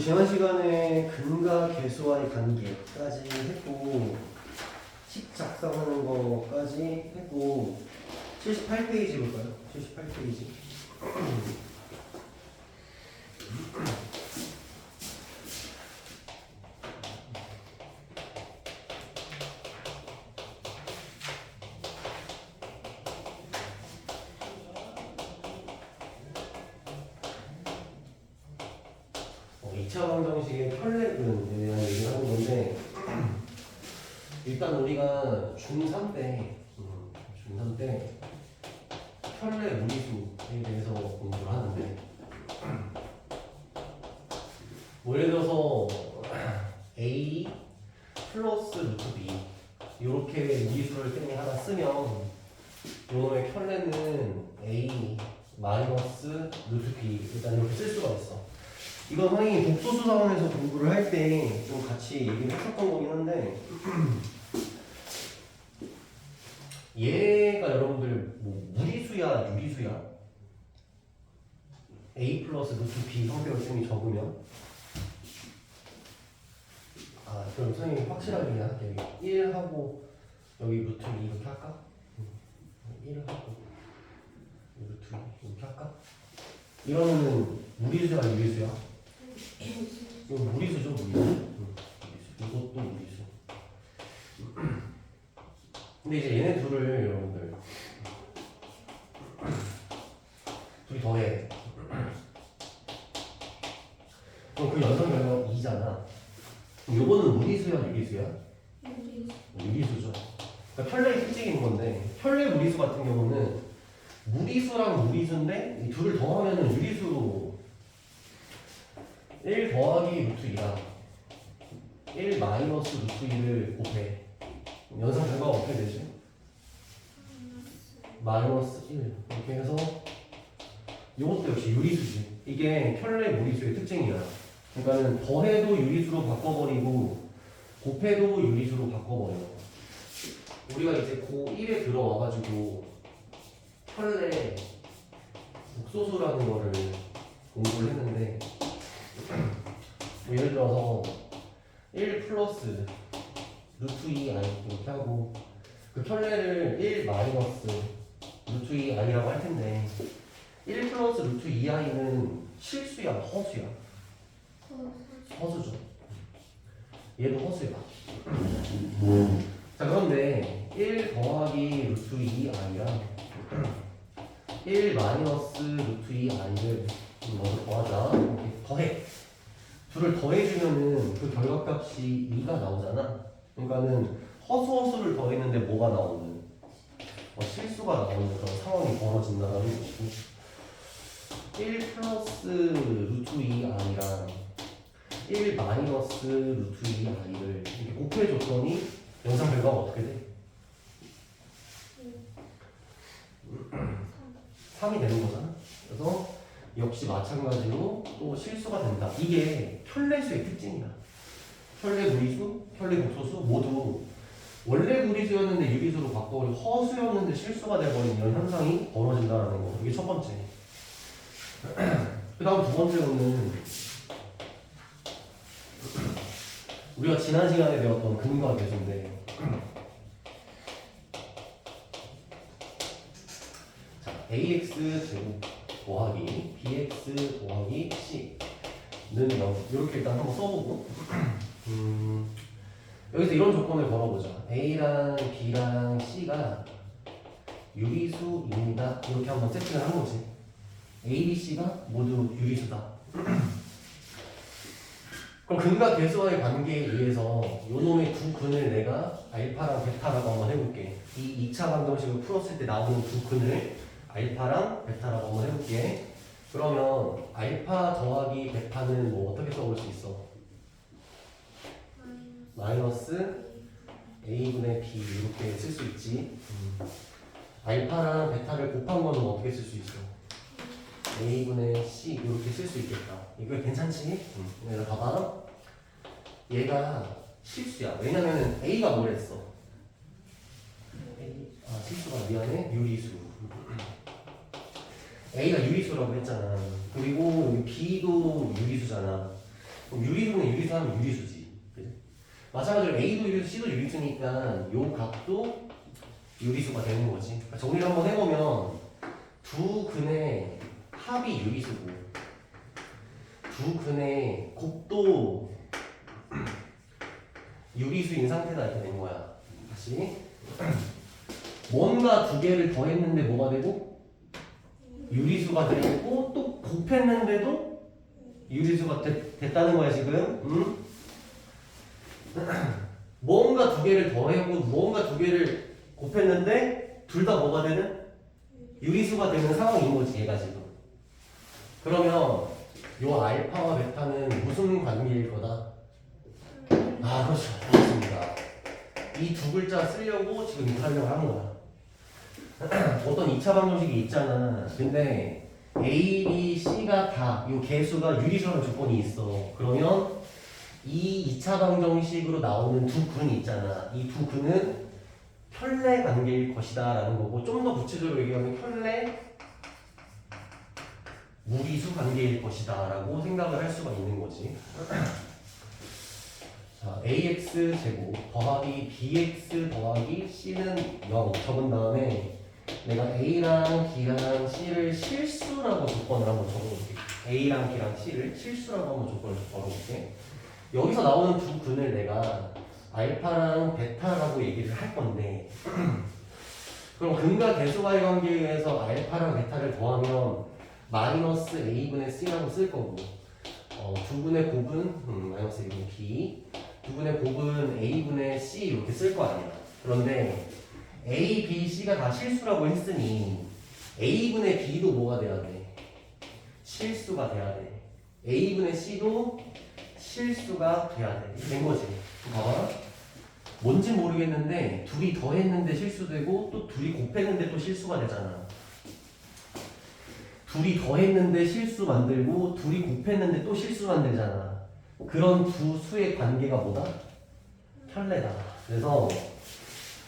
지난 시간에 근과 계수와의 관계까지 했고 식 작성하는 거까지 했고 78페이지 볼까요? 78페이지. 이차 방정식의 혈례근에 대한 얘기를 하는 건데 일단 우리가 중3 때 혈례 무리수에 대해서 공부를 하는데 뭐 예를 들어서 A 플러스 루트 B 이렇게 무리수를 땡이 하나 쓰면 요놈의 혈례는 A 마이너스 루트 B 일단 이렇게 쓸 수가 있어. 이건 선생님이 복소수 상황에서 공부를 할 때 좀 같이 얘기를 했었던 거긴 한데 얘가 여러분들 뭐 무리수야 유리수야? A 플러스 루트 B 형태로 쌤이 적으면 그럼 선생님이 확실하게 그냥 할게요. 1하고 여기 루트 2 이렇게 할까? 1하고 루트 2 이렇게 할까? 이러면은 무리수야 유리수야? 이거 무리수죠, 무리수. 이것도 무리수. 근데 이제 얘네 둘을 여러분들 둘이 더해. 그럼 그 연산 결과가 2잖아. 요거는 무리수야, 유리수야? 유리수죠. 그러니까 혈례의 특징인 건데 혈례 무리수 같은 경우는 무리수랑 무리수인데 이 둘을 더하면은 유리수로 1 더하기 루트 2랑 1 마이너스 루트 2를 곱해. 연산 결과가 어떻게 되지? 마이너스 1 이렇게 해서 이것도 역시 유리수지. 이게 혈례 무리수의 특징이야. 그러니까는 더해도 유리수로 바꿔버리고 곱해도 유리수로 바꿔버려. 우리가 이제 고1에 들어와가지고 혈례 복소수라는 거를 공부를 했는데 뭐 예를 들어서 1 플러스 루트 2 i 이렇게 하고 그 혈례를 1 마이너스 루트 2 i라고 할 텐데 1 플러스 루트 2 i는 실수야 허수야? 허수죠. 얘도 허수야. 자 그런데 1 더하기 루트 2 i랑 1 마이너스 루트 2 i를 먼저 더하자. 이렇게 더해. 둘을 더해주면은 그 결과값이 2가 나오잖아. 그러니까는 허수허수를 더했는데 뭐가 나오는? 실수가 나오는 그런 상황이 벌어진다는 것이고 1 플러스 루트 2 i랑 1 마이너스 루트 2 i를 이렇게 곱해줬더니 연산 결과가 어떻게 돼? 3이 되는 거잖아. 그래서 역시 마찬가지로 또 실수가 된다. 이게 혈례수의 특징이야. 혈례 무리수, 혈례 복소수 모두 원래 무리수였는데 유리수로 바꿔버리고 허수였는데 실수가 돼버린 이런 현상이 벌어진다는 거. 이게 첫 번째. 그 다음 두 번째로는 우리가 지난 시간에 배웠던 근과 계수인데 ax 제곱 더하기 bx 더하기 c는 0 이렇게 일단 한번 써보고 여기서 이런 조건을 걸어보자. a랑 b랑 c가 유리수입니다. 이렇게 한번 세팅을 한 거지. a, b, c가 모두 유리수다. 그럼 근과 계수와의 관계에 의해서 요놈의 두 근을 내가 알파랑 베타라고 한번 해볼게. 이 2차 방정식을 풀었을 때 나오는 두 근을 알파랑 베타라고 한번 해볼게. 그러면 알파 더하기 베타는 뭐 어떻게 써볼 수 있어? 마이너스 a분의 b 이렇게 쓸 수 있지. 알파랑 베타를 곱한 거는 어떻게 쓸 수 있어? a분의 c 이렇게 쓸 수 있겠다. 이거 괜찮지? 얘가 봐봐. 얘가 실수야. 왜냐면 a가 뭐랬어? 실수가 미안해. 유리수. A가 유리수라고 했잖아. 그리고 여기 B도 유리수잖아. 그럼 유리수는 유리수 하면 유리수지. 그지? 마찬가지로 A도 유리수, C도 유리수니까 요 값도 유리수가 되는 거지. 그러니까 정리를 한번 해보면 두 근의 합이 유리수고 두 근의 곱도 유리수인 상태다 이렇게 된 거야. 다시 뭔가 두 개를 더했는데 뭐가 되고 유리수가 되고 또 곱했는데도 유리수가 됐다는 거야 지금. 뭔가 두 개를 더하고 뭔가 두 개를 곱했는데 둘 다 뭐가 되는 유리수가 되는 상황인 거지 얘가 지금. 그러면 요 알파와 베타는 무슨 관계일 거다? 아 그렇죠. 그렇습니다. 이 두 글자 쓰려고 지금 이 설명을 하는 거야. 어떤 2차 방정식이 있잖아. 근데 A, B, C가 다 이 개수가 유리수라는 조건이 있어. 그러면 이 2차 방정식으로 나오는 두 근이 있잖아. 이 두 근은 켤레 관계일 것이다 라는 거고 좀 더 구체적으로 얘기하면 켤레 무리수 관계일 것이다 라고 생각을 할 수가 있는 거지. 자, ax 제곱 더하기 bx 더하기 c는 0 적은 다음에 내가 a랑 b랑 c를 실수라고 조건을 한번 적어볼게. a랑 b랑 c를 실수라고 한번 조건을 적어볼게. 여기서 나오는 두 근을 내가 알파랑 베타라고 얘기를 할 건데 그럼 근과 개수과의 관계에 의해서 알파랑 베타를 더하면 마이너스 a분의 c라고 쓸 거고 두 분의 곱은 마이너스 a분의 b 두 분의 곱은 a분의 c 이렇게 쓸 거 아니야. 그런데 a, b, c가 다 실수라고 했으니 a분의 b도 뭐가 돼야 돼? 실수가 돼야 돼. a분의 c도 실수가 돼야 돼. 된 거지. 봐봐. 뭔지 모르겠는데 둘이 더했는데 실수되고 또 둘이 곱했는데 또 실수가 되잖아. 둘이 더했는데 실수 만들고 둘이 곱했는데 또 실수 만들잖아. 그런 두 수의 관계가 뭐다? 켤레다. 그래서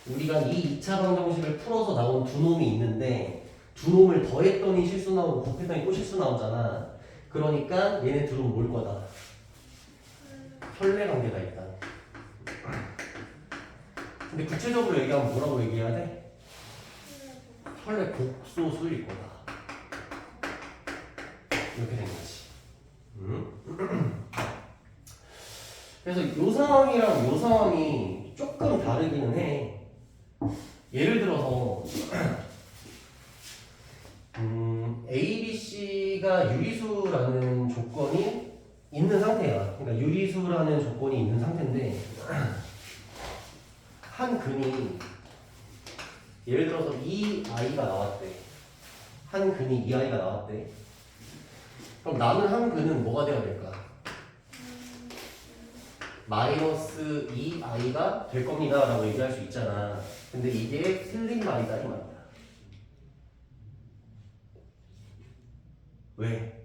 우리가 이 2차 방정식을 풀어서 나온 두 놈이 있는데 두 놈을 더했더니 실수 나오고 곱했더니 또 실수 나오잖아. 그러니까 얘네 둘은 뭘 거다? 켤레 관계가 있다. 근데 구체적으로 얘기하면 뭐라고 얘기해야 돼? 켤레 복소수일 거다. 이렇게 된 거지. 그래서 이 상황이랑 이 상황이 조금 다르기는 해. 예를 들어서 A, B, C가 유리수라는 조건이 있는 상태야. 그러니까 유리수라는 조건이 있는 상태인데 한 근이 예를 들어서 이 아이가 나왔대. 한 근이 이 아이가 나왔대. 그럼 남은 한 근은 뭐가 되어야 될까? 마이너스 2i가 될 겁니다 라고 얘기할 수 있잖아. 근데 이게 틀린 말이다 이 말이야. 왜?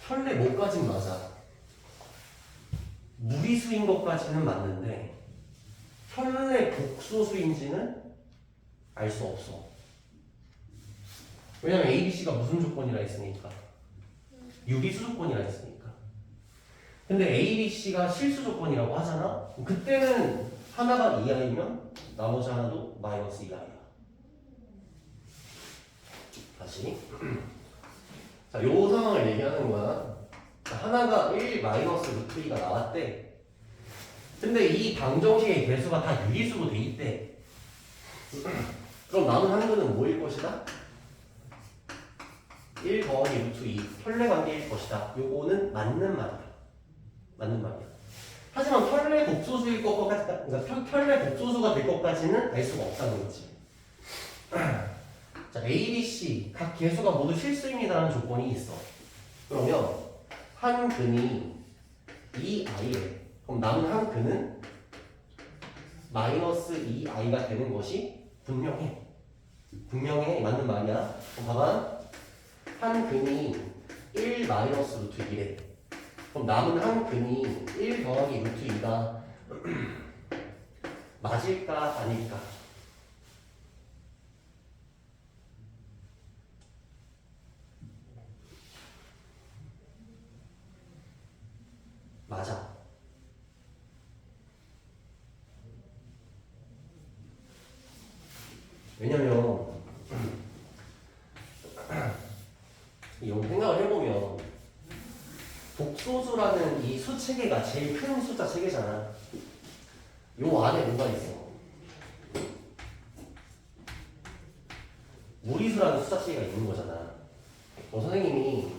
켤레 뭐까진 맞아. 무리수인 것까지는 맞는데 켤레 복소수인지는 알 수 없어. 왜냐면 A, B, C가 무슨 조건이라 했으니까. 유리수 조건이라 했으니까. 근데 A, B, C가 실수 조건이라고 하잖아? 그때는 하나가 2i면 나머지 하나도 마이너스 2i야. 다시. 자, 요 상황을 얘기하는 거야. 하나가 1 마이너스 루트 2가 나왔대. 근데 이 방정식의 개수가 다 유리수로 돼 있대. 그럼 남은 한 근은 뭐일 것이다? 1 더하기 루트 2 켤레 관계일 것이다. 요거는 맞는 말이야. 맞는 말이야. 하지만 켤레 복소수일 것까지, 그러니까 켤레 복소수가 될 것까지는 알 수가 없다는 거지. 자, A, B, C 각 개수가 모두 실수입니다라는 조건이 있어. 그러면 한 근이 이 i래. 그럼 남은 한 근은 마이너스 2i가 되는 것이 분명해. 분명해. 맞는 말이야. 그럼 봐봐. 한 근이 1 마이너스 루트 2래. 그럼 남은 한 근이 1 더하기 루트 2가 맞을까 아닐까? 왜냐면 이런 생각을 해보면 복소수라는 이 수 체계가 제일 큰 숫자 체계잖아. 요 안에 뭐가 있어? 무리수라는 숫자 체계가 있는 거잖아. 선생님이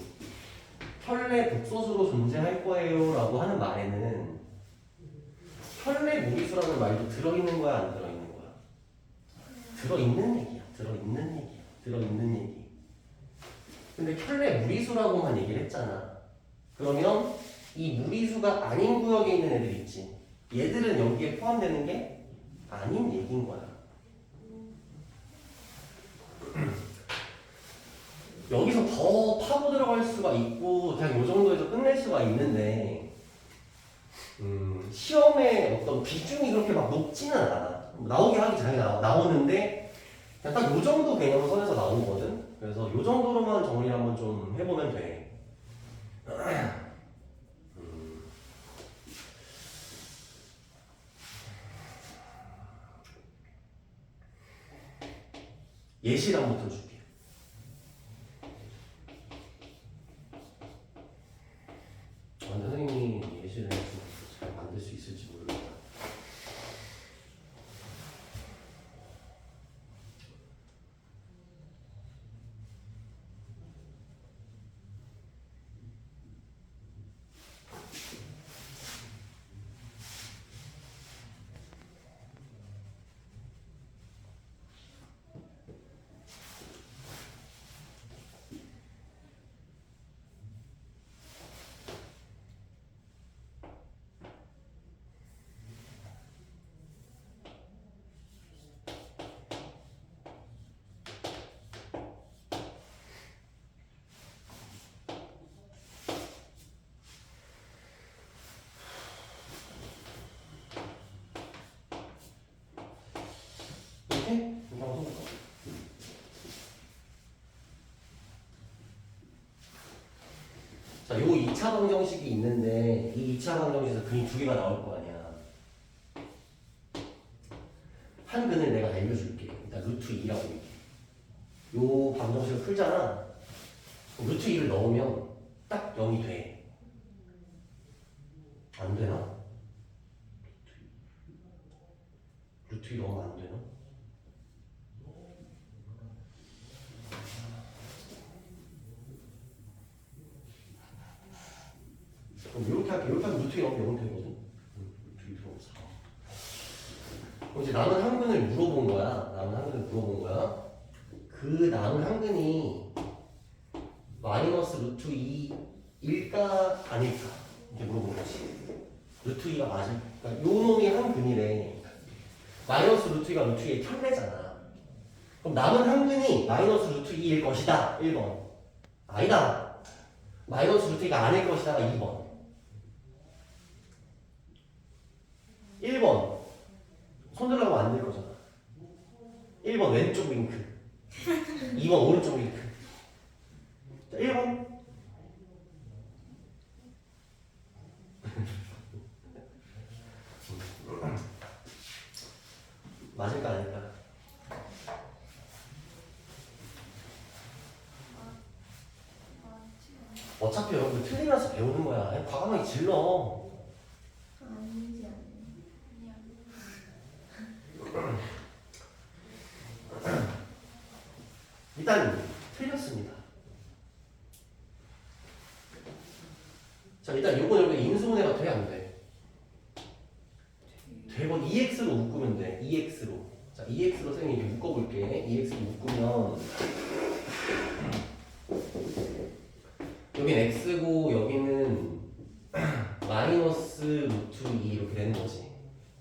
현래 복소수로 존재할 거예요 라고 하는 말에는 현래 무리수라는 말도 들어있는 거야, 안 들어있는 거야? 들어있는 얘기야. 들어있는 얘기. 근데 현래 무리수라고만 얘기를 했잖아. 그러면 이 무리수가 아닌 구역에 있는 애들 있지. 얘들은 여기에 포함되는 게 아닌 얘기인 거야. 여기서 더 파고 들어갈 수가 있고 그냥 이 정도에서 끝낼 수가 있는데 시험에 어떤 비중이 그렇게 막 높지는 않아. 나오게 하기 전에 나오는데 그냥 딱 이 정도 개념 선에서 나오거든. 그래서 이 정도로만 정리를 한번 좀 해보면 돼. 예시를 한번 들어줄게. 선생님이 예시를 잘 만들 수 있을지 모르겠다. 자, 요 2차 방정식이 있는데 이 2차 방정식에서 근이 두 개가 나올 거 아니야. 한 근을 내가 알려줄게. 일단 루트 2라고 얘기해. 요 방정식을 풀잖아. 루트 2를 넣으면 딱 0이 돼. 안 되나? 루트 2 넣으면 안 되나? 그럼 이렇게 할게. 이렇게 하면 루트 2 넣으면 0이 되거든. 루트 2 들어오면 4. 그럼 이제 남은 한 근을 물어본 거야. 그 남은 한 근이 마이너스 루트 2일까 아닐까 이렇게 물어본 거지. 루트 2가 맞을까? 그러니까 요 놈이 한 근이래. 마이너스 루트 2가 루트 2의 편배잖아. 그럼 남은 한 근이 마이너스 루트 2일 것이다. 1번. 아니다. 마이너스 루트 2가 아닐 것이다가 2번. 1번. 손 들라고 안 될 거잖아. 1번 왼쪽 윙크. 2번 오른쪽 윙크. 자, 1번. 맞을까 아닐까? 어차피 여러분 틀리면서 배우는 거야. 그냥 과감하게 질러. 아니지 않아요. 일단 틀렸습니다. 자, 일단 요거 인수분해가 돼, 안 돼? 되건 2x로 묶으면 돼. 2x로. 자, 2x로 선생님 이렇게 묶어볼게. 2x로 묶으면 여긴 x고 여기는 마이너스 루트 2 이렇게 되는 거지.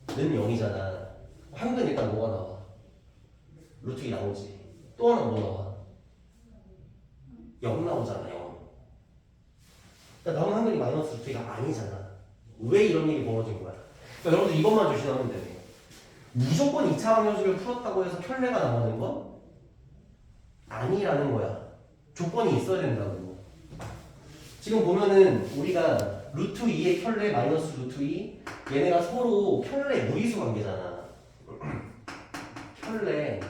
는 0이잖아. 한근 일단 뭐가 나와? 루트 2 나오지. 또 하나 뭐 나와? 0 나오잖아. 0. 그러니까 남은 한근이 마이너스 루트 2가 아니잖아. 왜 이런 일이 벌어진 거야? 그러니까 여러분들 이것만 조심하면 돼. 무조건 2차 방정식을 풀었다고 해서 켤레가 나오는 건 아니라는 거야. 조건이 있어야 된다고. 지금 보면은 우리가 루트 2의 켤레 마이너스 루트 2 얘네가 서로 켤레 무리수 관계잖아. 켤레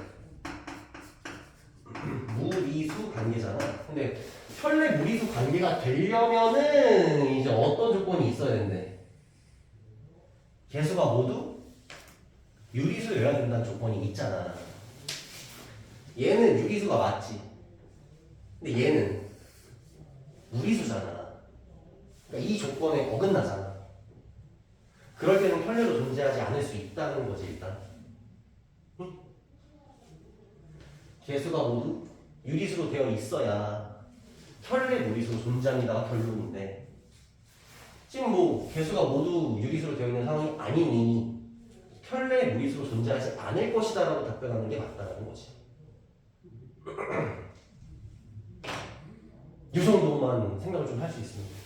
근데 편례 무리수 관계가 되려면은 이제 어떤 조건이 있어야 된대? 개수가 모두 유리수여야 된다는 조건이 있잖아. 얘는 유리수가 맞지. 근데 얘는 무리수잖아. 그러니까 이 조건에 어긋나잖아. 그럴 때는 편례로 존재하지 않을 수 있다는 거지 일단. 응? 개수가 모두 유리수로 되어 있어야 편례 무리수로 존재합니다가 결론인데 지금 뭐 개수가 모두 유리수로 되어 있는 상황이 아니니 편례 무리수로 존재하지 않을 것이다 라고 답변하는 게 맞다는 거지. 이 정도만 생각을 좀 할 수 있습니다.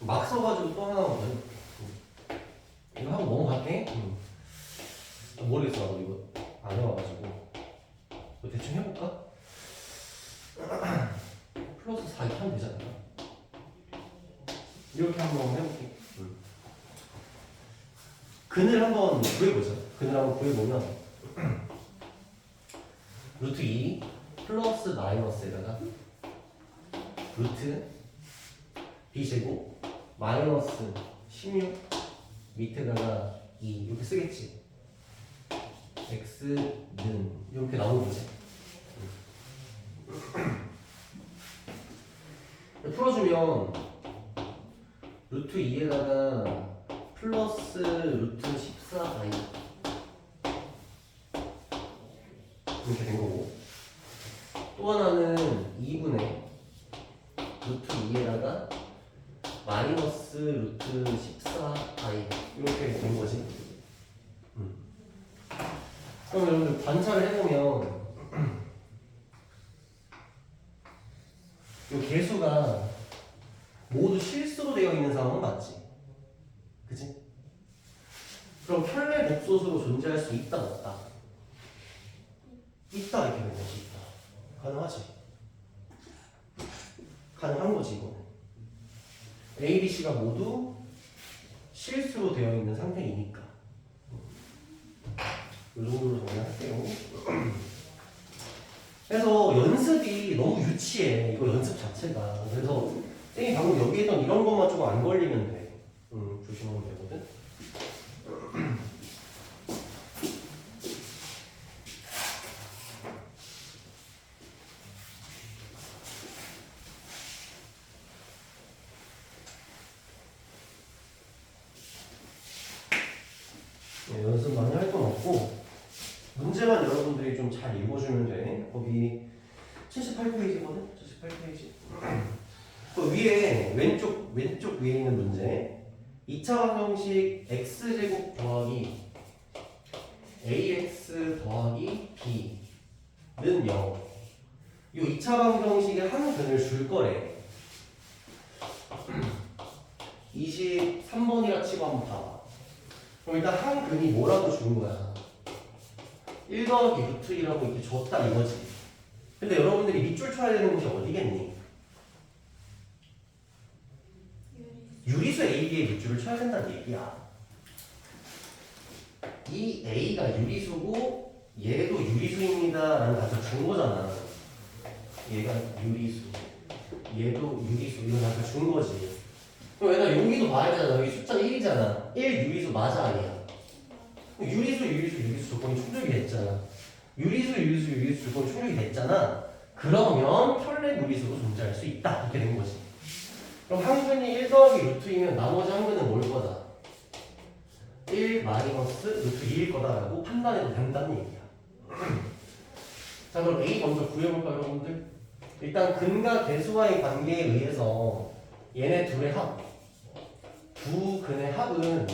막 써가지고 또 하나 나오거든. 이거 하고 넘어갈게. 모르겠어. 나도 이거 안 해와가지고. 뭐 대충 해볼까? 플러스 4 이렇게 하면 되지 않나? 이렇게 한번 해볼게. 근을 한번 구해보자. 근을 한번 구해보면 루트 2 플러스 마이너스에다가 루트 b제곱 마이너스 16 밑에다가 2 이렇게 쓰겠지. x는 이렇게 나오는 거지. 풀어주면 루트 2에다가 플러스 루트 14i 이렇게 된 거고, 또 하나는 2분의 루트 2에다가 마이너스 루트 14i 이렇게 된 거지. 그럼 여러분들 관찰을 해보면 이 개수가 모두 실수로 되어 있는 상황은 맞지? 그치? 그럼 편례 복소수로 존재할 수 있다 없다? 있다 이렇게 되는 거지. 있다. 가능하지? 가능한 거지 이거. A, B, C가 모두 실수로 되어 있는 상태이니까 이 정도로 정리할게요. 그래서 연습이 너무 유치해. 이거 연습 자체가. 그래서 쌤이 방금 여기 했던 이런 것만 조금 안 걸리면 돼. 조심하면 되거든. 네, 연습 많이 할 건 없고 문제만 여러분들이 좀 잘 읽어주면 돼. 거기 78페이지거든? 78페이지. 그 위에 왼쪽 위에 있는 문제 2차 방정식 x제곱 더하기 ax 더하기 b는 0. 이 2차 방정식에 한 근을 줄 거래. 23번이라 치고 한번 봐봐. 그럼 일단 한 근이 뭐라고 주는 거야? 1 더하기 루트 2라고 이렇게 줬다 이거지. 근데 여러분들이 밑줄 쳐야 되는 곳이 어디겠니? 유리수 AB의 밑줄을 쳐야 된다는 얘기야. 이 A가 유리수고 얘도 유리수입니다 라는 답을 준 거잖아. 얘가 유리수, 얘도 유리수 이런 답을 준 거지. 그럼 얘가 여기도 봐야 되잖아. 여기 숫자가 1이잖아. 1 유리수 맞아 아니야? 유리수 조건이 충족이 됐잖아. 유리수 조건이 충족이 됐잖아. 그러면 편례 무리수로 존재할 수 있다. 이렇게 된 거지. 그럼 한 근이 1 더하기 루트 2면 나머지 한 근은 뭘 거다? 1 마이너스 루트 2일 거다라고 판단해도 된다는 얘기야. 자, 그럼 A 먼저 구해볼까요, 여러분들? 일단 근과 개수와의 관계에 의해서 얘네 둘의 합, 두 근의 합은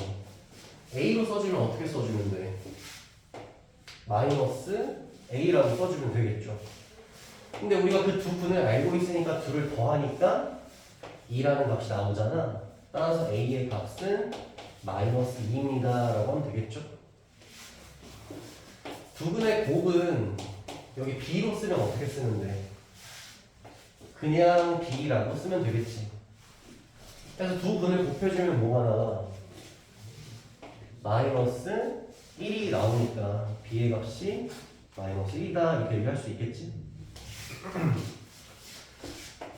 A로 써주면 어떻게 써주면 돼? 마이너스 A라고 써주면 되겠죠. 근데 우리가 그 두 근을 알고 있으니까 둘을 더하니까 2라는 값이 나오잖아. 따라서 a의 값은 마이너스 2입니다 라고 하면 되겠죠. 두 근의 곱은 여기 b로 쓰면 어떻게 쓰는데? 그냥 b라고 쓰면 되겠지. 그래서 두 근을 곱해주면 뭐가 나와? 마이너스 1이 나오니까 b의 값이 마이너스 1이다 이렇게 얘기할 수 있겠지.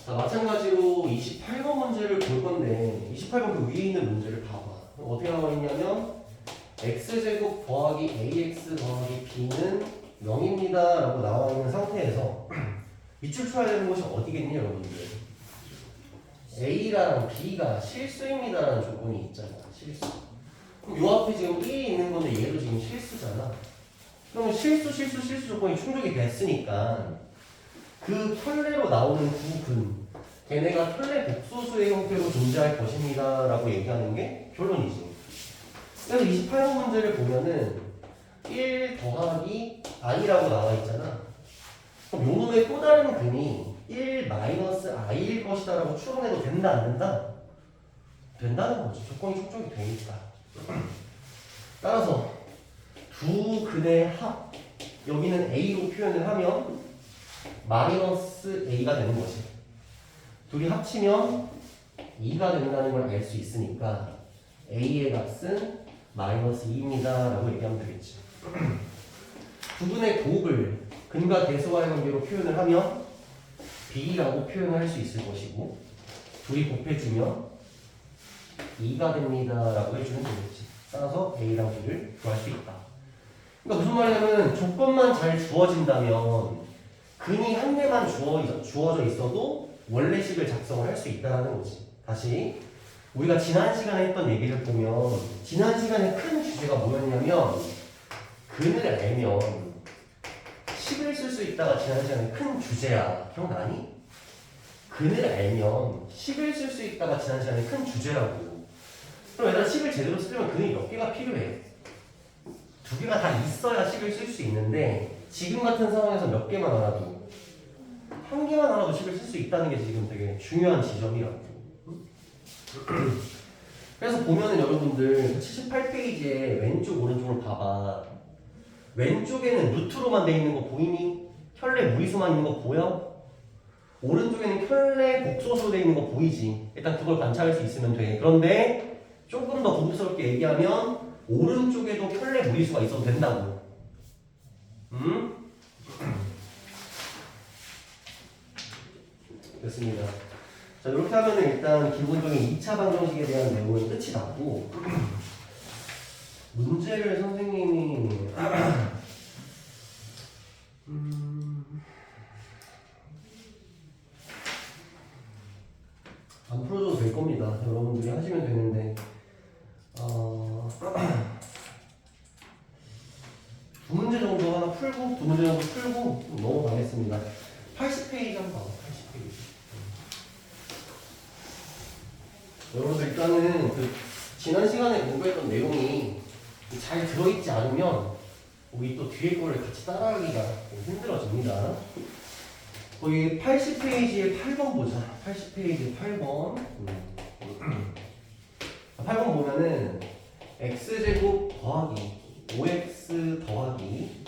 자, 마찬가지로 28번 문제를 볼 건데 28번 그 위에 있는 문제를 봐봐. 어떻게 나와 있냐면 x제곱 더하기 ax 더하기 b는 0입니다 라고 나와 있는 상태에서 밑줄 쳐야 되는 곳이 어디겠니 여러분들? a랑 b가 실수입니다 라는 조건이 있잖아. 실수. 그럼 요 앞에 지금 1이 있는 건데 얘도 지금 실수잖아. 그러면 실수 조건이 충족이 됐으니까 그 켤레로 나오는 두 근 걔네가 켤레 복소수의 형태로 존재할 것입니다 라고 얘기하는 게 결론이지. 그래서 28번 문제를 보면은 1 더하기 i라고 나와 있잖아. 그럼 요 놈의 또 다른 근이 1 마이너스 i일 것이다 라고 추론해도 된다 안 된다? 된다는 거죠. 조건이 충족이 되니까. 따라서 두 근의 합 여기는 a로 표현을 하면 마이너스 a가 되는 거지. 둘이 합치면 2가 된다는 걸 알 수 있으니까 a의 값은 마이너스 2입니다 라고 얘기하면 되겠지. 두 근의 곱을 근과 대소와의 관계로 표현을 하면 b라고 표현을 할 수 있을 것이고 둘이 곱해주면 2가 됩니다 라고 해주면 되겠지. 따라서 a랑 b를 구할 수 있다. 그러니까 무슨 말이냐면 조건만 잘 주어진다면 근이 한 개만 주어져 있어도 원래식을 작성을 할 수 있다는 거지. 다시 우리가 지난 시간에 했던 얘기를 보면 지난 시간에 큰 주제가 뭐였냐면 근을 알면 식을 쓸 수 있다가 지난 시간에 큰 주제야. 기억나니? 근을 알면 식을 쓸 수 있다가 지난 시간에 큰 주제라고. 그럼 얘들아 식을 제대로 쓰려면 근이 몇 개가 필요해? 두 개가 다 있어야 식을 쓸 수 있는데 지금 같은 상황에서 몇 개만 알아도 한 개만 알아도 식을 쓸 수 있다는 게 지금 되게 중요한 지점이라고. 그래서 보면은 여러분들 78페이지에 왼쪽 오른쪽을 봐봐. 왼쪽에는 루트로만 돼 있는 거 보이니? 켤레 무리수만 있는 거 보여? 오른쪽에는 켤레 복소수로 돼 있는 거 보이지? 일단 그걸 관찰할 수 있으면 돼. 그런데 조금 더 고급스럽게 얘기하면 오른쪽에도 켤레 무리수가 있어도 된다고. 됐습니다. 자, 이렇게 하면 일단 기본적인 2차 방정식에 대한 내용은 끝이 났고 문제를 선생님이 안 풀어줘도 될 겁니다. 여러분들이 하시면 되는데 두 문제 정도 하나 풀고 두 문제 정도 풀고 넘어가겠습니다. 80페이지 한번 봐봐. 80페이지. 여러분들 일단은 그 지난 시간에 공부했던 내용이 잘 들어있지 않으면 우리 또 뒤에 거를 같이 따라하기가 좀 힘들어집니다. 거기 80페이지에 8번 보자. 80페이지에 8번. 8번 보면은 x제곱 더하기 5x 더하기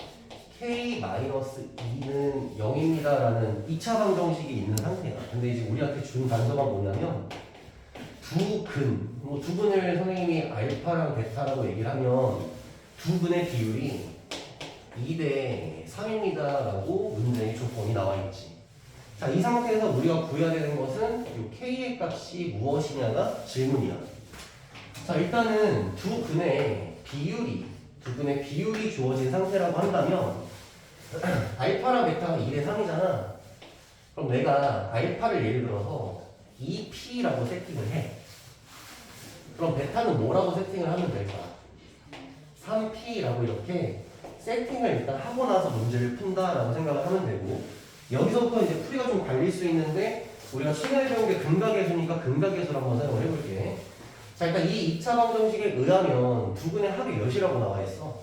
k-2는 0입니다 라는 2차 방정식이 있는 상태야. 근데 이제 우리한테 준 단서가 뭐냐면 두 근, 두 근을 선생님이 알파랑 베타라고 얘기를 하면 두 근의 비율이 2대 3입니다 라고 문제의 조건이 나와 있지. 자, 이 상태에서 우리가 구해야 되는 것은 이 k의 값이 무엇이냐가 질문이야. 자, 일단은 두 근의 비율이 주어진 상태라고 한다면 알파랑 베타가 2대 3이잖아. 그럼 내가 알파를 예를 들어서 2p라고 세팅을 해. 그럼 베타는 뭐라고 세팅을 하면 될까? 3p라고 이렇게 세팅을 일단 하고 나서 문제를 푼다라고 생각을 하면 되고, 여기서부터 이제 풀이가 좀 갈릴 수 있는데 우리가 최근에 배운 게 근각계수니까 근각계수를 한번 사용을 해볼게. 자, 일단 이 2차 방정식에 의하면 두 근의 합이 몇이라고 나와 있어?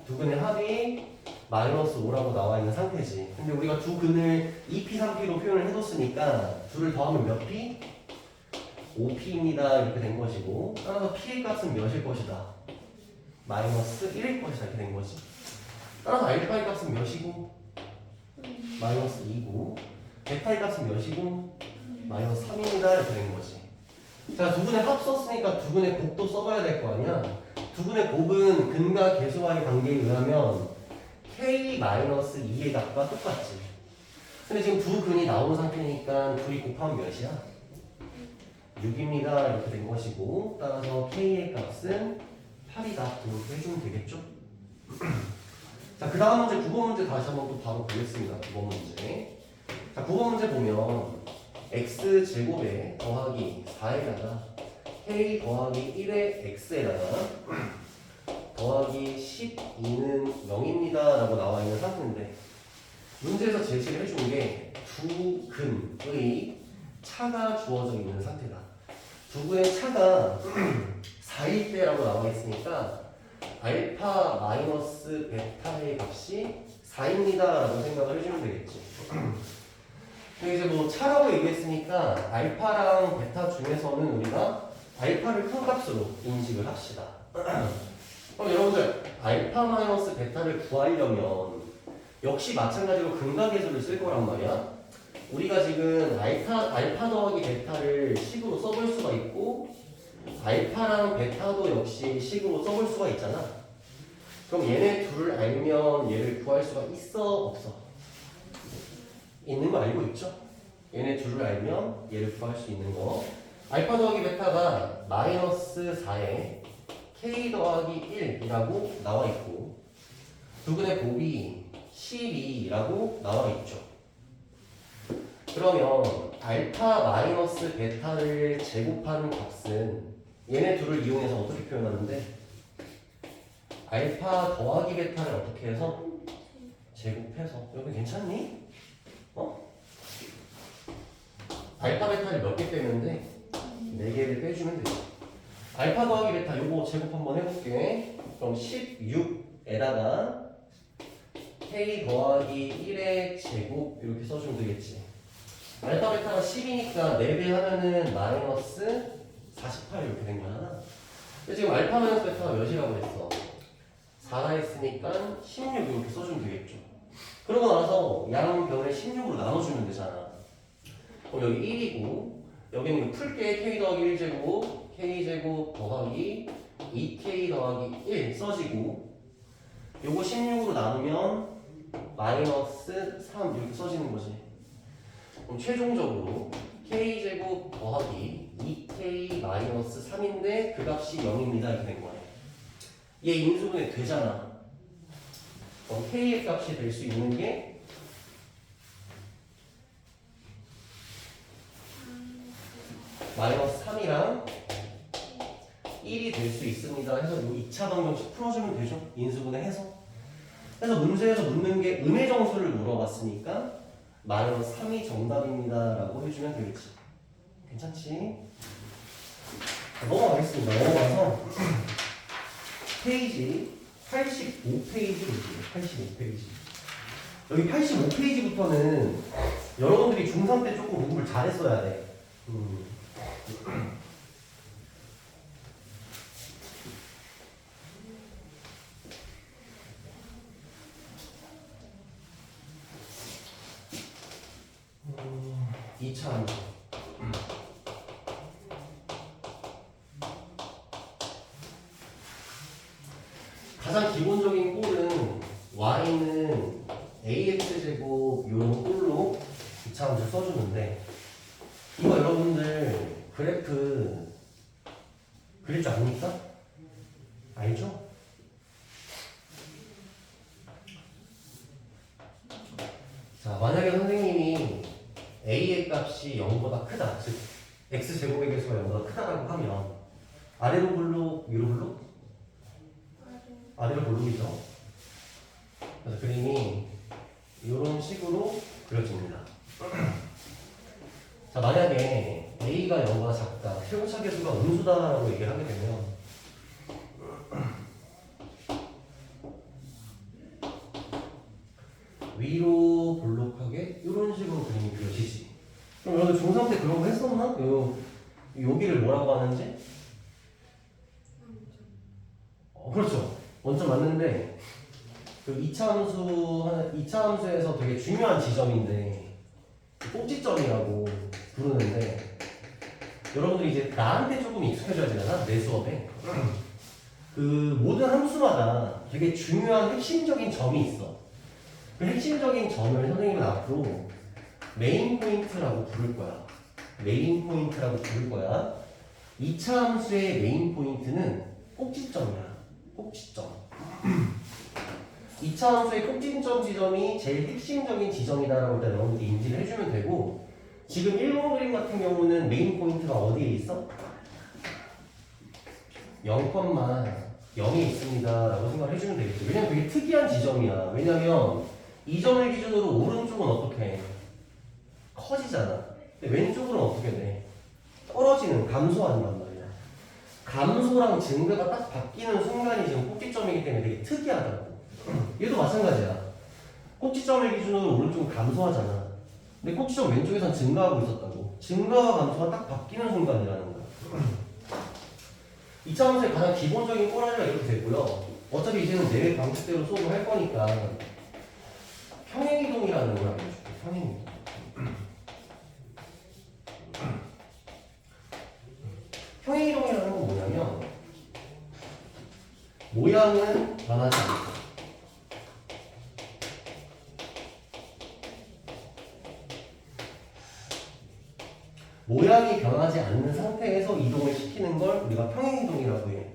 두 근의 합이 마이너스 5라고 나와 있는 상태지. 근데 우리가 두 근을 2p, 3p로 표현을 해뒀으니까 둘을 더하면 몇 p? 5p입니다. 이렇게 된 것이고 따라서 p의 값은 몇일 것이다? 마이너스 1일 것이다. 이렇게 된 거지. 따라서 알파의 값은 몇이고? 마이너스 2고 베타의 값은 몇이고? 마이너스 3입니다. 이렇게 된 거지. 자, 두 근의 합 썼으니까 두 근의 곱도 써봐야 될 거 아니야? 두 근의 곱은 근과 계수와의 관계에 의하면 k-2의 값과 똑같지. 근데 지금 두 근이 나온 상태니까 둘이 곱하면 몇이야? 6입니다. 이렇게 된 것이고 따라서 k의 값은 8이다. 이렇게 해주면 되겠죠? 자, 그 다음 문제 9번 문제 다시 한번 또 바로 보겠습니다. 9번 문제. 자, 9번 문제 보면 x제곱에 더하기 4에다가 k 더하기 1의 x에다가 더하기 12는 0입니다 라고 나와 있는 상태인데 문제에서 제시를 해준 게 두 근의 차가 주어져 있는 상태다. 두 근의 차가 4일 때라고 나와 있으니까 알파 마이너스 베타의 값이 4입니다 라고 생각을 해주면 되겠지. 이제 뭐 차라고 얘기했으니까 알파랑 베타 중에서는 우리가 알파를 큰 값으로 인식을 합시다. 그럼 여러분들 알파 마이너스 베타를 구하려면 역시 마찬가지로 근과 계수를 쓸 거란 말이야. 우리가 지금 알파 더하기 베타를 식으로 써볼 수가 있고 알파랑 베타도 역시 식으로 써볼 수가 있잖아. 그럼 얘네 둘을 알면 얘를 구할 수가 있어 없어? 있는 거 알고 있죠? 얘네 둘을 알면 얘를 구할 수 있는 거. 알파 더하기 베타가 마이너스 4에 k 더하기 1이라고 나와 있고 두 근의 곱이 12라고 나와 있죠. 그러면 알파 마이너스 베타를 제곱하는 값은 얘네 둘을 이용해서 어떻게 표현하는데 알파 더하기 베타를 어떻게 해서 제곱해서 여기 괜찮니? 알파 베타를 몇 개 빼면 돼? 4개를 빼주면 돼. 알파 더하기 베타 요거 제곱 한번 해볼게. 그럼 16에다가 k 더하기 1의 제곱 이렇게 써주면 되겠지. 알파 베타가 10이니까 4배 하면은 마이너스 48 이렇게 된 거잖아. 근데 지금 알파 마이너스 베타가 몇이라고 했어? 4라 했으니까 16 이렇게 써주면 되겠죠. 그러고 나서 양변을 16으로 나눠주면 되잖아. 그럼 여기 1이고 여기는 풀게 k 더하기 1제곱 k제곱 더하기 2k 더하기 1 써지고 요거 16으로 나누면 마이너스 3 이렇게 써지는 거지. 그럼 최종적으로 k제곱 더하기 2k 마이너스 3인데 그 값이 0입니다 이렇게 된 거네. 얘 인수분해 되잖아. 그럼 k의 값이 될 수 있는 게 마이너스 3이랑 1이 될 수 있습니다 해서 이 2차 방정식 풀어주면 되죠. 인수분해 해서. 그래서 문제에서 묻는 게 음의 정수를 물어봤으니까 마이너스 3이 정답입니다 라고 해주면 되겠지. 괜찮지? 넘어가겠습니다. 넘어가서 페이지 85페이지 볼게요. 85페이지. 여기 85페이지부터는 여러분들이 중3 때 조금 공부를 잘했어야 돼. 이차 가장 기본적인 꼴은 y는 ax제곱 이런 꼴로 이차함수 써주는데 이거 여러분들 그래프 그릴 줄 압니까? 알죠? 자, 만약에 선생님이 a의 값이 0보다 크다, 즉 x제곱의 개수가 0보다 크다라고 하면 아래로 블록, 위로 블록? 아래로 블록이죠. 그래서 그림이 이런 식으로 그려집니다. 자, 만약에 a가 0보다 작다, 최고차 계수가 음수다라고 얘기를 하게 되면 위로 볼록하게 이런 식으로 그림이 그려지지. 그럼 여러분 중3 때 그런 거 했었나? 여기를 뭐라고 하는지? 그렇죠. 원점 맞는데 그 2차 함수에서 되게 중요한 지점인데 꼭지점이라고 부르는데 여러분들이 이제 나한테 조금 익숙해져야 되잖아. 내 수업에. 그 모든 함수마다 되게 중요한 핵심적인 점이 있어. 그 핵심적인 점을 선생님은 앞으로 메인 포인트라고 부를 거야. 메인 포인트라고 부를 거야. 2차 함수의 메인 포인트는 꼭지점이야. 꼭지점. 2차 함수의 꼭지점 지점이 제일 핵심적인 지점이다라고 일단 여러분들이 인지를 해주면 되고, 지금 1번 그림 같은 경우는 메인 포인트가 어디에 있어? 0,0에 있습니다 라고 생각을 해주면 되겠죠. 왜냐면 되게 특이한 지점이야. 왜냐면 이 점을 기준으로 오른쪽은 어떻게 해? 커지잖아. 근데 왼쪽으로는 어떻게 돼? 떨어지는, 감소한단 말이야. 감소랑 증가가 딱 바뀌는 순간이 지금 꼭지점이기 때문에 되게 특이하다고. 얘도 마찬가지야. 꼭지점을 기준으로 오른쪽은 감소하잖아. 근데 꼭지점 왼쪽에선 증가하고 있었다고. 증가와 감소가 딱 바뀌는 순간이라는 거야. 2차 함수의 가장 기본적인 꼬라지가 이렇게 되고요. 어차피 이제는 내 방식대로 수업을 할 거니까 평행이동이라는 걸 알려줄게. 평행이동. 평행이동이라는 건 뭐냐면 모양은 변하지 않고 모양이 변하지 않는 상태에서 이동을 시키는 걸 우리가 평행이동이라고 해.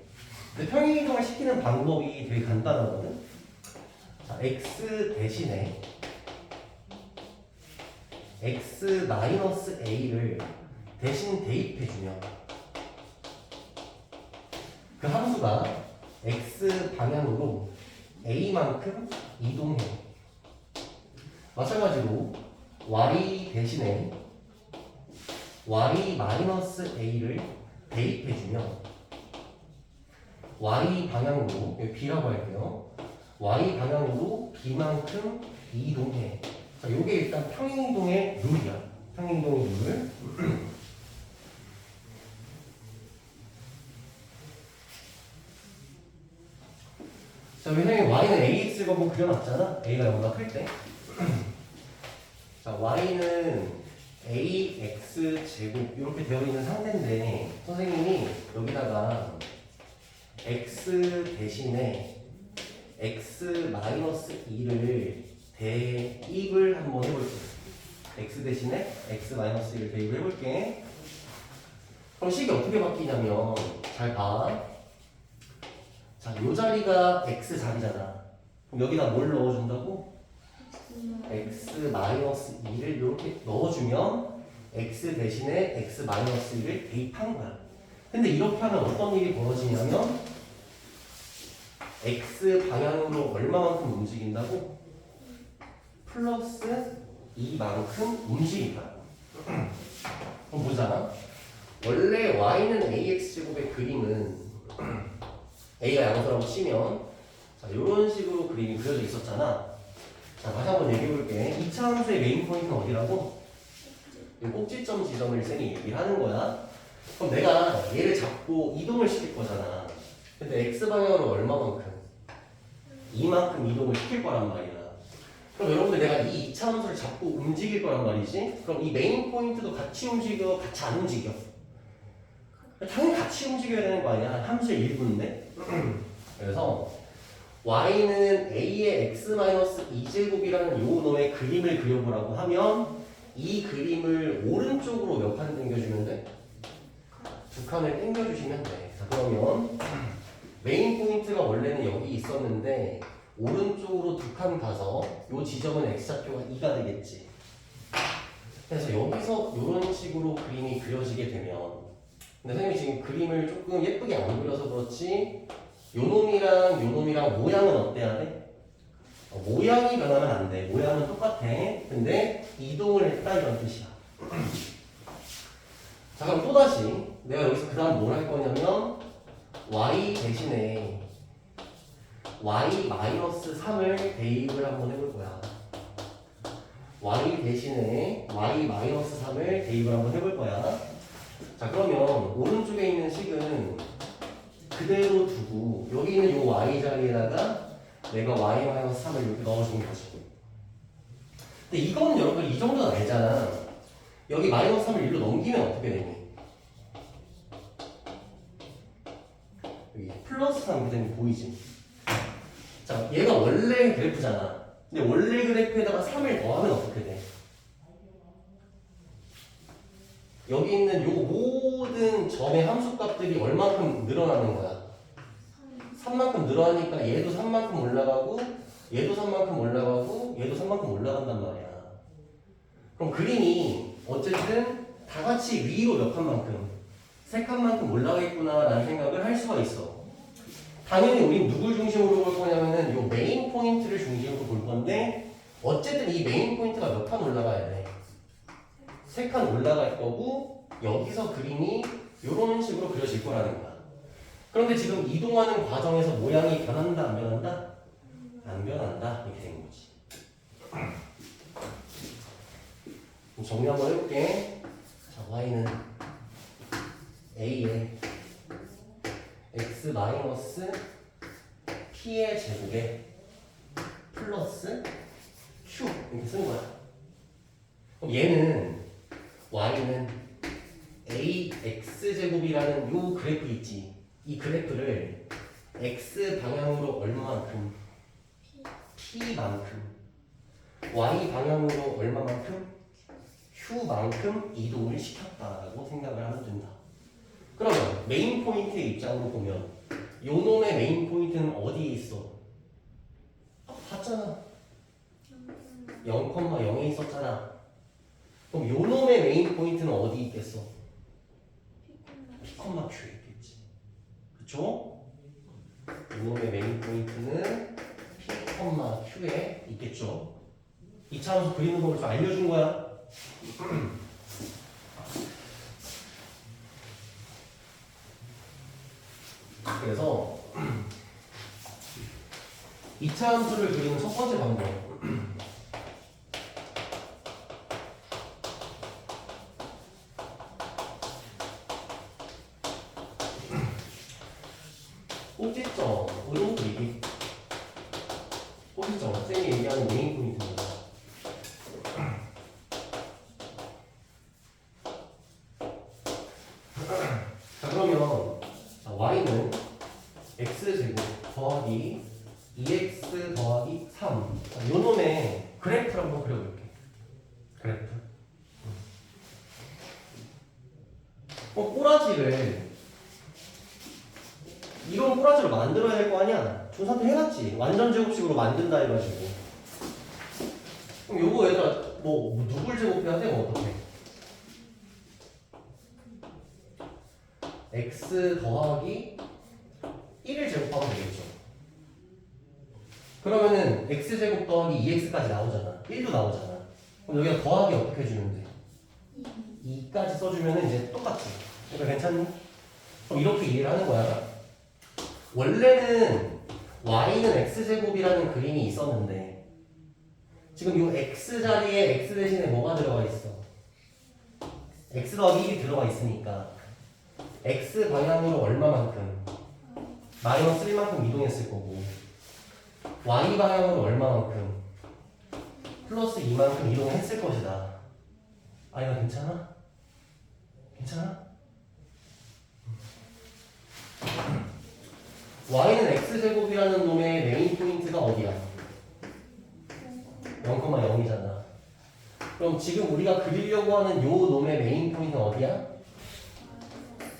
근데 평행이동을 시키는 방법이 되게 간단하거든. 자, x 대신에 x-a를 대신 대입해주면 그 함수가 x 방향으로 a만큼 이동해. 마찬가지로 y 대신에 y-a를 대입해주면 y 방향으로, b라고 할게요. y 방향으로 b만큼 이동해. 자, 요게 일단 평행이동의 룰이야. 평행이동의 룰. 자, 왜냐면 y는 ax를 한번 그려놨잖아. a가 0보다 클 때. 자, y는 ax 제곱 이렇게 되어 있는 상태인데 선생님이 여기다가 x 대신에 x-2를 대입을 한번 해볼게. x 대신에 x-2를 대입을 해볼게. 그럼 식이 어떻게 바뀌냐면 잘 봐. 자, 요 자리가 x 자리잖아. 그럼 여기다 뭘 넣어준다고? x-2를 이렇게 넣어주면 x 대신에 x-2를 대입한 거야. 근데 이렇게 하면 어떤 일이 벌어지냐면 x 방향으로 얼마만큼 움직인다고? 플러스 2만큼 움직인다. 그럼 보자. 원래 y는 ax제곱의 그림은 a가 양수라고 치면 자, 이런 식으로 그림이 그려져 있었잖아. 자, 다시 한번 얘기해볼게. 2차 함수의 메인 포인트는 어디라고? 꼭지점 지점을 쌤이 얘기를 하는 거야. 그럼 내가 얘를 잡고 이동을 시킬 거잖아. 근데 x방향으로 얼마만큼? 이만큼 이동을 시킬 거란 말이야. 그럼 여러분들 내가 이 2차 함수를 잡고 움직일 거란 말이지? 그럼 이 메인 포인트도 같이 움직여? 같이 안 움직여? 당연히 같이 움직여야 되는 거 아니야? 함수의 일부인데? 그래서 y는 a의 x-2제곱이라는 요 놈의 그림을 그려보라고 하면 이 그림을 오른쪽으로 몇 칸 당겨주면 돼? 2칸을 당겨주시면 돼. 자, 그러면 메인 포인트가 원래는 여기 있었는데 오른쪽으로 2칸 가서 요 지점은 x좌표가 2가 되겠지. 그래서 여기서 이런 식으로 그림이 그려지게 되면 근데 선생님이 지금 그림을 조금 예쁘게 안 그려서 그렇지 요 놈이랑 모양은 어때야 돼? 모양이 변하면 안 돼. 모양은 똑같아. 근데 이동을 했다 이런 뜻이야. 자, 그럼 또다시 내가 여기서 그 다음 뭘 할 거냐면 y 대신에 y-3을 대입을 한번 해볼 거야. y 대신에 y-3을 대입을 한번 해볼 거야. 자, 그러면 오른쪽에 있는 식은 그대로 두고 여기 있는 요 y 자리에다가 내가 y-3을 이렇게 넣어준 거지. 근데 이건 여러분 이 정도는 알잖아. 여기 -3을 1로 넘기면 어떻게 되니? 여기 플러스 3 그대로 보이지? 자, 얘가 원래 그래프잖아. 근데 원래 그래프에다가 3을 더하면 어떻게 돼? 여기 있는 요 모든 점의 함수값들이 얼만큼 늘어나는 거야? 3만큼 늘어나니까 얘도 3만큼 올라가고 얘도 3만큼 올라가고 얘도 3만큼 올라간단 말이야. 그럼 그림이 어쨌든 다 같이 위로 몇 칸만큼? 3칸만큼 올라가겠구나 라는 생각을 할 수가 있어. 당연히 우린 누굴 중심으로 볼 거냐면은 요 메인 포인트를 중심으로 볼 건데 어쨌든 이 메인 포인트가 몇 칸 올라가야 돼? 3칸 올라갈 거고 여기서 그림이 요런 식으로 그려질 거라는 거야. 그런데 지금 이동하는 과정에서 모양이 변한다 안 변한다? 안 변한다 이렇게 된 거지. 정리 한번 해볼게. 자, y는 a에 x 마이너스 p의 제곱에 플러스 q 이렇게 쓰는 거야. 그럼 얘는 y는 ax 제곱이라는 요 그래프 있지. 이 그래프를 x 방향으로 얼마만큼? p만큼. y 방향으로 얼마만큼? q만큼 이동을 시켰다라고 생각을 하면 된다. 그러면 메인 포인트의 입장으로 보면 요 놈의 메인 포인트는 어디에 있어? 봤잖아. 0,0에 있었잖아. 그럼 요 놈의 메인 포인트는 어디 있겠어? P,Q에 있겠지. 그쵸? 요 놈의 메인 포인트는 P,Q에 있겠죠. 이 차원에서 그리는 법을 좀 알려준 거야. 그래서 2차 함수를 그리는 첫 번째 방법. 꼭지점, 오른 그리기. 꼭지점, 쌤이 얘기하는 메인 포인트입니다. 자, 그러면 y는 x제곱 더하기 2x 더하기 3. 자, 요 놈의 그래프를 한번 그려볼게. 그래프. 꼬라지를 이런 꼬라지로 만들어야 될 거 아니야? 중3 때 해놨지. 완전 제곱식으로 만든다 해가지고. 그럼 요거 얘들아 뭐 누굴 제곱해야 돼? 뭐 어떻게? x 더하기 1을 제곱하면 되겠죠. 그러면은 x제곱 더하기 2x까지 나오잖아. 1도 나오잖아. 그럼 여기다 더하기 어떻게 해주면 돼? 2까지 써주면 이제 똑같지. 그러니까 괜찮니? 그럼 이렇게 이해를 하는 거야. 원래는 y는 x제곱이라는 그림이 있었는데 지금 이 x 자리에 x 대신에 뭐가 들어가 있어? x 더하기 1이 들어가 있으니까 x 방향으로 얼마만큼? 마이너스 1만큼 이동했을 거고 y 방향으로 얼마만큼? 플러스 2만큼 이동했을 것이다. 아, 이거 괜찮아? 괜찮아? y는 x제곱이라는 놈의 메인 포인트가 어디야? 0,0이잖아. 그럼 지금 우리가 그리려고 하는 요 놈의 메인 포인트는 어디야?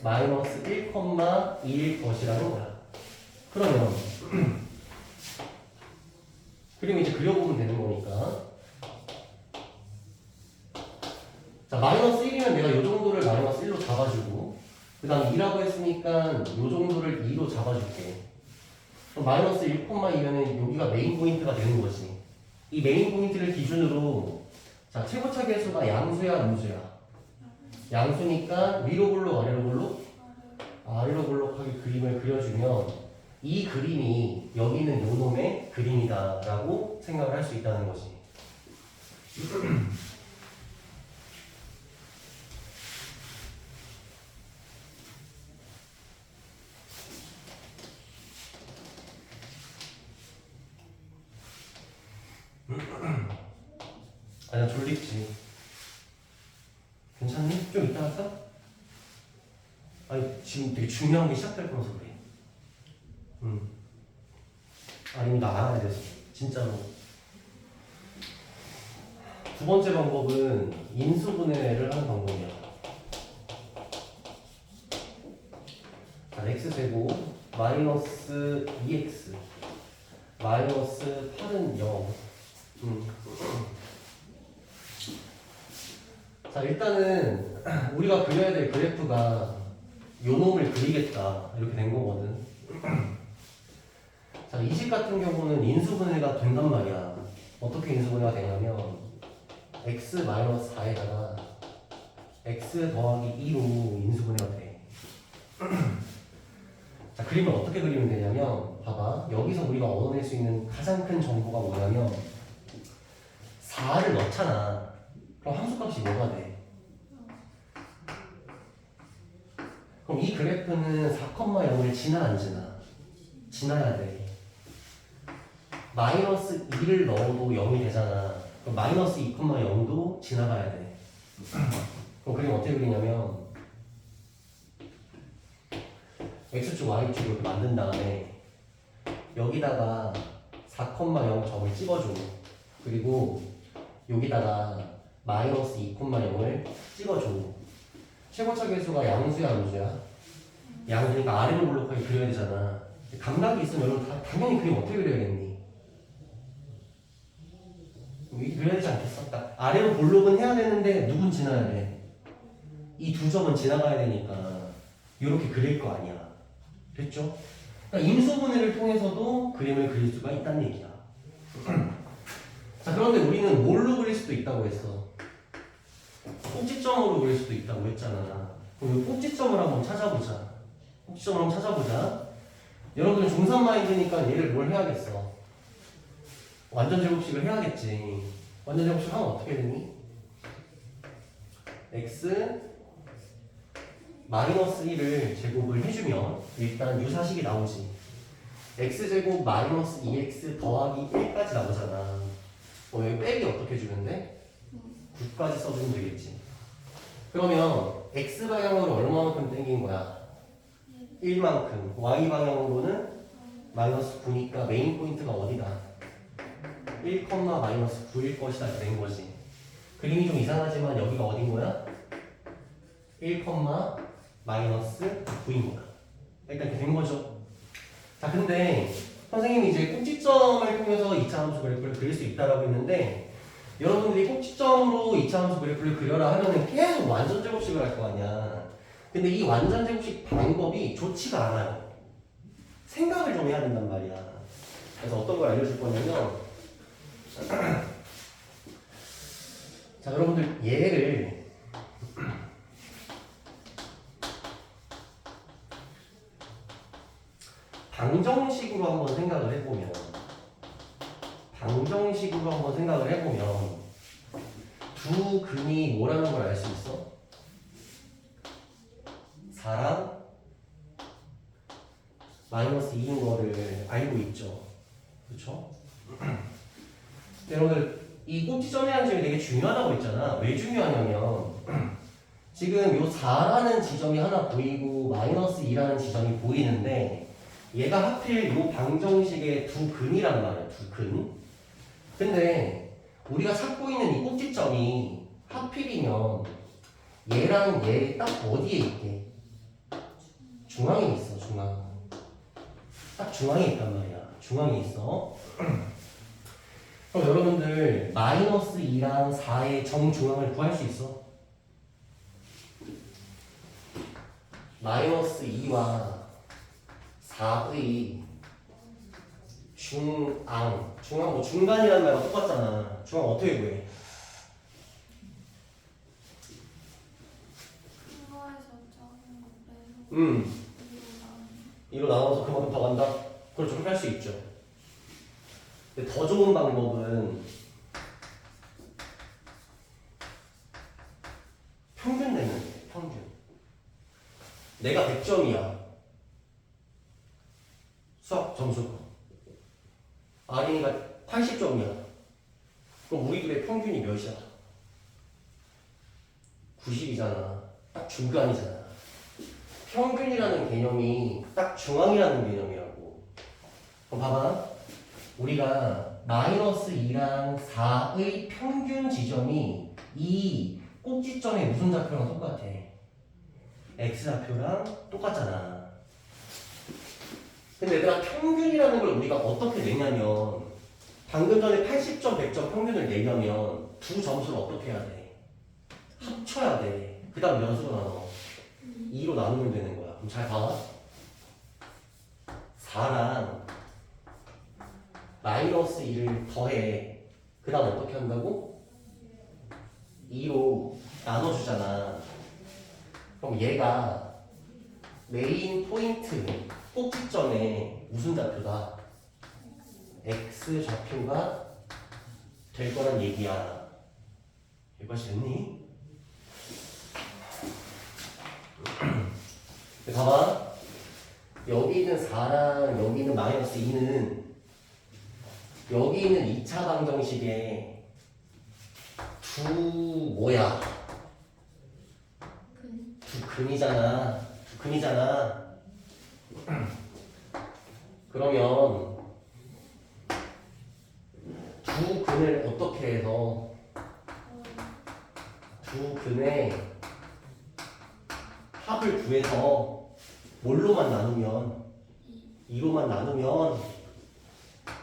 마이너스 1,1일 것이라는 거야. 그러면 그림 이제 그려보면 되는 거니까. 자, 마이너스 1이면 내가 요 정도를 마이너스 1로 잡아주고 그 다음 2라고 했으니까 요 정도를 2로 잡아줄게. 그럼 마이너스 1,2면은 여기가 메인 포인트가 되는 거지. 이 메인 포인트를 기준으로 자, 최고차 계수가 양수야 음수야? 양수니까 위로 볼록 아래로 볼록? 아래로 볼록하게 그림을 그려주면 이 그림이 여기 있는 요 놈의 그림이다 라고 생각을 할 수 있다는 거지. 아니야, 졸립지. 괜찮니? 좀 이따 할까? 아니, 지금 되게 중요한 게 시작될 거라서 그래. 아니, 나 알아야 돼. 진짜로. 두 번째 방법은 인수분해를 하는 방법이야. 자, x제곱 마이너스 2x 마이너스 8은 0. 자, 일단은 우리가 그려야 될 그래프가 요 놈을 그리겠다 이렇게 된 거거든. 자, 이 식 같은 경우는 인수분해가 된단 말이야. 어떻게 인수분해가 되냐면 x-4에다가 x 더하기 2로 인수분해가 돼. 자, 그림을 어떻게 그리면 되냐면 봐봐. 여기서 우리가 얻어낼 수 있는 가장 큰 정보가 뭐냐면 4를 넣잖아. 그럼 함수값이 뭐가 돼? 그럼 이 그래프는 4,0을 지나 안 지나? 지나야 돼. 마이너스 2를 넣어도 0이 되잖아. 그럼 마이너스 2,0도 지나가야 돼. 그럼 그림 어떻게 그리냐면 x축 y축 이렇게 만든 다음에 여기다가 4,0 점을 찍어줘. 그리고 여기다가 마이너스 2,0을 찍어줘. 최고차 계수가 양수야 암수야? 양수니까 아래로 볼록하게 그려야 되잖아. 감각이 있으면 여러분 당연히 그림 어떻게 그려야겠니? 이렇게 그려야 되지 않겠어? 그러니까 아래로 볼록은 해야 되는데 누군 지나야 돼? 이 두 점은 지나가야 되니까 이렇게 그릴 거 아니야. 됐죠? 그러니까 인수분해를 통해서도 그림을 그릴 수가 있다는 얘기야. 자, 그런데 우리는 뭘로 그릴 수도 있다고 했어? 꼭지점으로 그릴 수도 있다고 했잖아. 그럼 이 꼭지점을 한번 찾아보자. 꼭지점을 한번 찾아보자. 여러분들 중3 마인드니까 얘를 뭘 해야겠어? 완전 제곱식을 해야겠지. 완전 제곱식 하면 어떻게 되니? x 마이너스 1을 제곱을 해주면 일단 유사식이 나오지. x제곱 마이너스 2x 더하기 1까지 나오잖아. 여기 빼기 어떻게 주면 돼? 9까지 써주면 되겠지. 그러면 x방향으로 얼마만큼 땡긴 거야? 1만큼. y방향으로는 마이너스 9니까 메인 포인트가 어디다? 1, 마이너스 9일 것이다 이렇게 된 거지. 그림이 좀 이상하지만 여기가 어딘 거야? 1, 마이너스 9인 거야. 일단 이렇게 된 거죠. 자, 근데 선생님이 이제 꼭지점을 통해서 2차 함수 그래프를 그릴 수 있다라고 했는데 여러분들이 꼭지점으로 2차 함수 그래프를 그려라 하면은 계속 완전 제곱식을 할 거 아니야. 근데 이 완전 제곱식 방법이 좋지가 않아요. 생각을 좀 해야 된단 말이야. 그래서 어떤 걸 알려줄 거냐면 자, 여러분들 얘를 방정식으로 한번 생각을 해보면 두 근이 뭐라는 걸 알 수 있어? 4랑 마이너스 2인 거를 알고 있죠. 그렇죠? 여러분들 이 꼭지점이라는 점이 되게 중요하다고 했잖아. 왜 중요하냐면 지금 요 4라는 지점이 하나 보이고 마이너스 2라는 지점이 보이는데 얘가 하필 요 방정식의 두 근이란 말이야. 두 근. 근데 우리가 찾고 있는 이 꼭지점이 하필이면 얘랑 얘 딱 어디에 있게? 중앙에 있어. 중앙. 딱 중앙에 있단 말이야. 중앙에 있어. 그럼 여러분들 마이너스 2랑 4의 정중앙을 구할 수 있어? 마이너스 2와 4의 중앙 뭐 중간이라는 말과 똑같잖아. 중앙 어떻게 구해? 큰 거에서 작은 거 빼서 2로 나눠서 그만큼 더 간다? 그렇죠. 그렇게 할 수 있죠. 근데 더 좋은 방법은 내가 100점이야. 수학 점수가. 아린이가 80점이야. 그럼 우리 둘의 평균이 몇이야? 90이잖아. 딱 중간이잖아. 평균이라는 개념이 딱 중앙이라는 개념이라고. 그럼 봐봐. 우리가 마이너스 2랑 4의 평균 지점이 이 꼭지점의 무슨 좌표랑 똑같아? x좌표랑 똑같잖아. 근데 얘들아 평균이라는 걸 우리가 어떻게 내냐면 방금 전에 80점, 100점 평균을 내려면 두 점수를 어떻게 해야 돼? 합쳐야 돼. 그 다음 몇으로 나눠? 2로 나누면 되는 거야. 그럼 잘 봐. 4랑 마이너스 2를 더해. 그 다음 어떻게 한다고? 2로 나눠주잖아. 그럼 얘가 메인 포인트 꼭지점에 무슨 좌표다? x 좌표가 될 거란 얘기야. 여기까지 됐니? 봐봐. 여기 있는 4랑 여기 있는 마이너스 2는 여기 있는 2차 방정식에 두 뭐야? 두 근이잖아. 두 근이잖아. 그러면 두 근을 어떻게 해서 두 근의 합을 구해서 뭘로만 나누면 2로만 나누면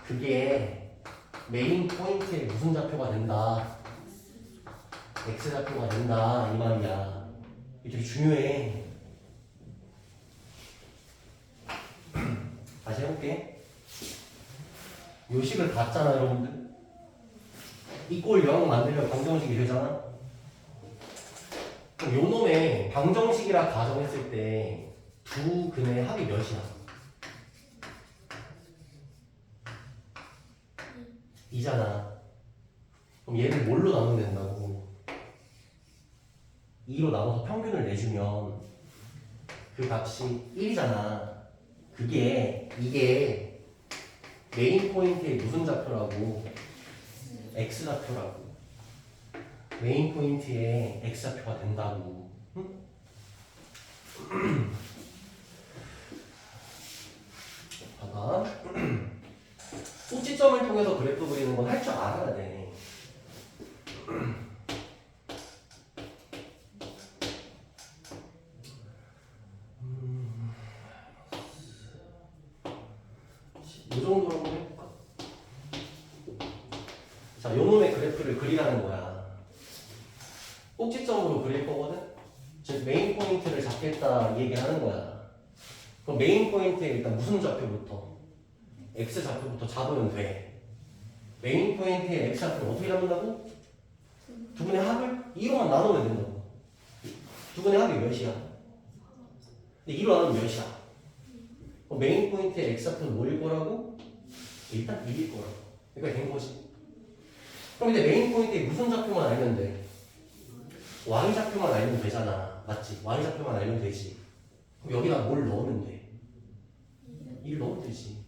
그게 메인 포인트의 무슨 좌표가 된다? x 좌표가 된다 이 말이야. 이게 되게 중요해. 다시 해볼게. 요식을 봤잖아 여러분들. 이 꼴 0 만들면 방정식이 되잖아. 그럼 요 놈의 방정식이라 가정했을 때 두 근의 합이 몇이야? 2잖아. 그럼 얘를 뭘로 나누면 된다고? 2로 나눠서 평균을 내주면 그 값이 1이잖아. 이게 메인 포인트의 무슨 좌표라고? x 좌표라고. 메인 포인트의 x 좌표가 된다고. 응? 봐봐. 꼭지점을 통해서 그래프 그리는 건 할 줄 알아야 돼. 이 정도로 한번 해볼까? 자, 요 놈의 그래프를 그리라는 거야. 꼭지점으로 그릴 거거든? 즉, 메인 포인트를 잡겠다 이 얘기를 하는 거야. 그럼 메인 포인트에 일단 무슨 좌표부터? x 좌표부터 잡으면 돼. 메인 포인트의 x 좌표를 어떻게 잡는다고? 두 분의 합을 2로만 나누면 된다고. 두 분의 합이 몇이야? 근데 2로 나누면 몇이야? 그럼 메인 포인트의 x 좌표는 뭐일 거라고? 일단 1일 거라고. 그러니까 된 거지. 그럼 이제 메인 포인트의 무슨 좌표만 알면 돼? y 좌표만 알면 되잖아. 맞지? y 좌표만 알면 되지. 그럼 여기다 뭘 넣으면 돼? 1 넣으면 되지.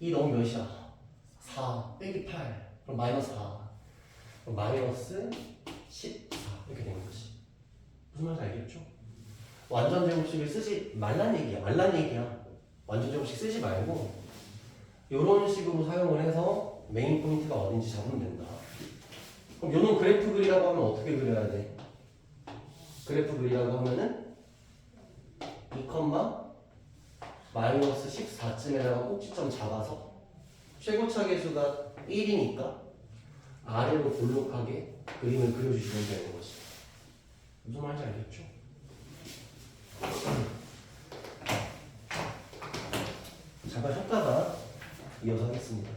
2 넣으면 몇이야? 4 빼기 8 그럼 마이너스 4 그럼 마이너스 14 이렇게 되는 거지. 무슨 말인지 알겠죠? 완전 제곱식을 쓰지 말란 얘기야. 완전 제곱식 쓰지 말고 이런 식으로 사용을 해서 메인 포인트가 어딘지 잡으면 된다. 그럼 요놈 그래프 그리라고 하면 어떻게 그려야 돼? 그래프 그리라고 하면은 2, 마이너스 14쯤에다가 꼭지점 잡아서 최고차 계수가 1이니까 아래로 볼록하게 그림을 그려주시면 되는 거지. 무슨 말인지 알겠죠? 잠깐 쉬었다가 이어서 하겠습니다.